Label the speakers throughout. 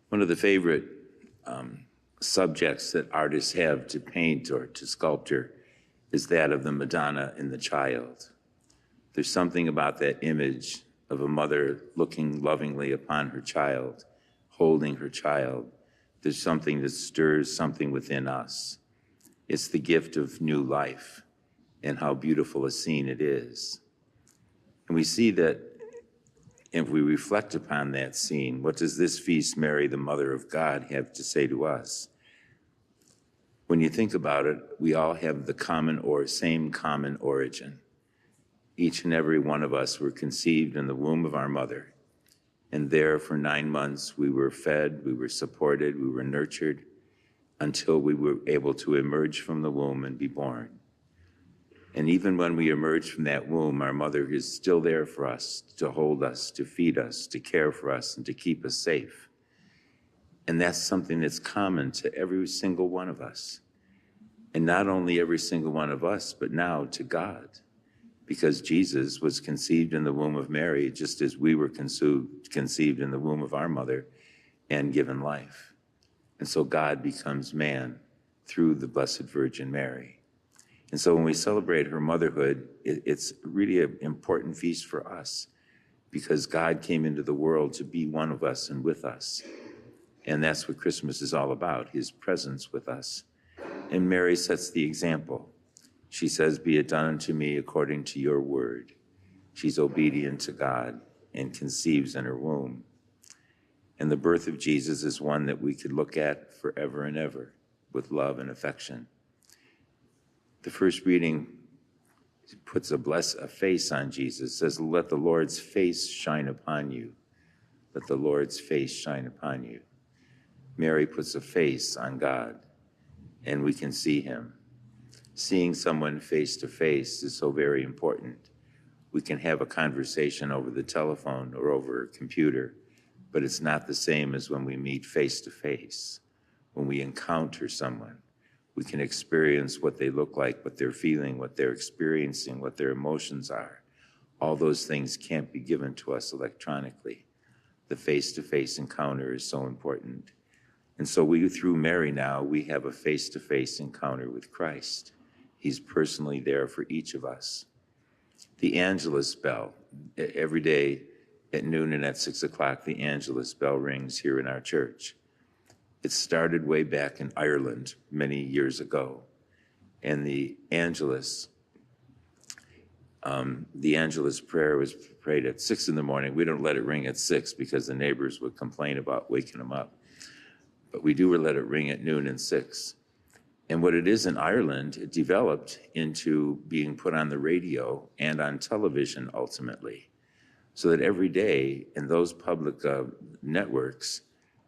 Speaker 1: One of the favorite subjects that artists have to paint or to sculpture is that of the Madonna and the child. There's something about that image of a mother looking lovingly upon her child, holding her child. There's something that stirs something within us. It's the gift of new life and how beautiful a scene it is. And we see that if we reflect upon that scene, what does this feast, Mary, the Mother of God, have to say to us? When you think about it, we all have the same common origin. Each and every one of us were conceived in the womb of our mother. And there for 9 months, we were fed, we were supported, we were nurtured until we were able to emerge from the womb and be born. And even when we emerge from that womb, our mother is still there for us, to hold us, to feed us, to care for us, and to keep us safe. And that's something that's common to every single one of us. And not only every single one of us, but now to God. Because Jesus was conceived in the womb of Mary, just as we were conceived in the womb of our mother and given life. And so God becomes man through the Blessed Virgin Mary. And so when we celebrate her motherhood, it's really an important feast for us because God came into the world to be one of us and with us. And that's what Christmas is all about, his presence with us. And Mary sets the example. She says, "Be it done unto me according to your word." She's obedient to God and conceives in her womb. And the birth of Jesus is one that we could look at forever and ever with love and affection. The first reading puts a face on Jesus. It says, "Let the Lord's face shine upon you. Let the Lord's face shine upon you." Mary puts a face on God, and we can see him. Seeing someone face to face is so very important. We can have a conversation over the telephone or over a computer, but it's not the same as when we meet face to face. When we encounter someone, we can experience what they look like, what they're feeling, what they're experiencing, what their emotions are. All those things can't be given to us electronically. The face-to-face encounter is so important. And so through Mary now, we have a face-to-face encounter with Christ. He's personally there for each of us. The Angelus bell, every day at noon and at 6 o'clock, the Angelus bell rings here in our church. It started way back in Ireland many years ago. And the Angelus prayer was prayed at 6 in the morning. We don't let it ring at 6 because the neighbors would complain about waking them up. But we do let it ring at noon and 6. And what it is in Ireland, it developed into being put on the radio and on television ultimately. So that every day in those public networks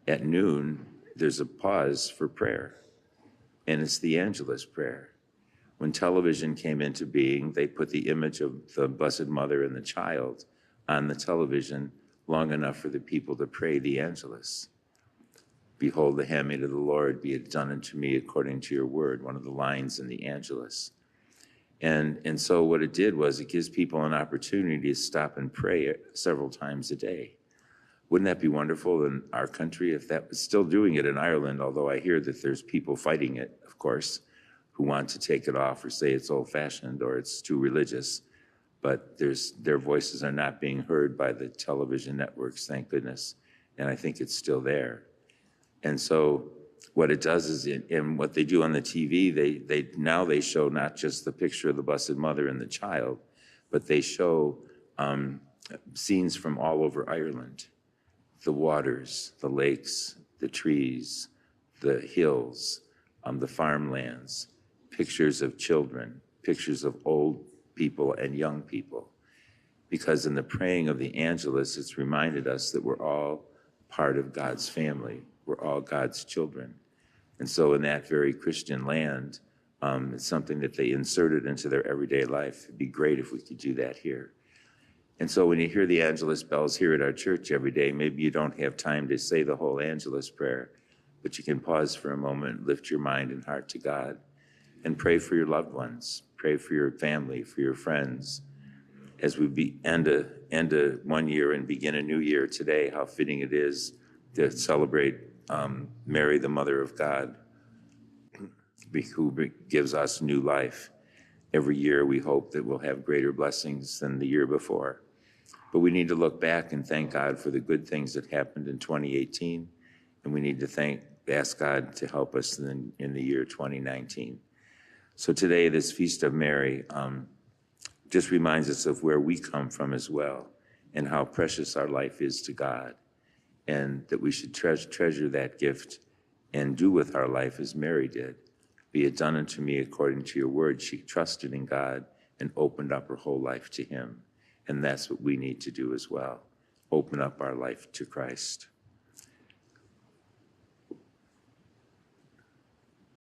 Speaker 1: at noon, there's a pause for prayer. And it's the Angelus prayer. When television came into being, they put the image of the Blessed Mother and the child on the television long enough for the people to pray the Angelus. "Behold the handmaid of the Lord, be it done unto me according to your word," one of the lines in the Angelus. And so what it did was it gives people an opportunity to stop and pray several times a day. Wouldn't that be wonderful in our country if that was still doing it in Ireland, although I hear that there's people fighting it, of course, who want to take it off or say it's old-fashioned or it's too religious. But their voices are not being heard by the television networks, thank goodness. And I think it's still there. And so what it does is, in what they do on the TV, they show not just the picture of the Blessed Mother and the child, but they show scenes from all over Ireland. The waters, the lakes, the trees, the hills, the farmlands, pictures of children, pictures of old people and young people. Because in the praying of the Angelus, it's reminded us that we're all part of God's family. We're all God's children. And so in that very Christian land, it's something that they inserted into their everyday life. It'd be great if we could do that here. And so when you hear the Angelus bells here at our church every day, maybe you don't have time to say the whole Angelus prayer, but you can pause for a moment, lift your mind and heart to God, and pray for your loved ones, pray for your family, for your friends. As we end a 1 year and begin a new year today, how fitting it is to celebrate Mary, the Mother of God, who gives us new life. Every year we hope that we'll have greater blessings than the year before. But we need to look back and thank God for the good things that happened in 2018, and we need to ask God to help us in the year 2019. So today, this Feast of Mary just reminds us of where we come from as well, and how precious our life is to God, and that we should treasure that gift and do with our life as Mary did. Be it done unto me according to your word. She trusted in God and opened up her whole life to him. And that's what we need to do as well. Open up our life to Christ.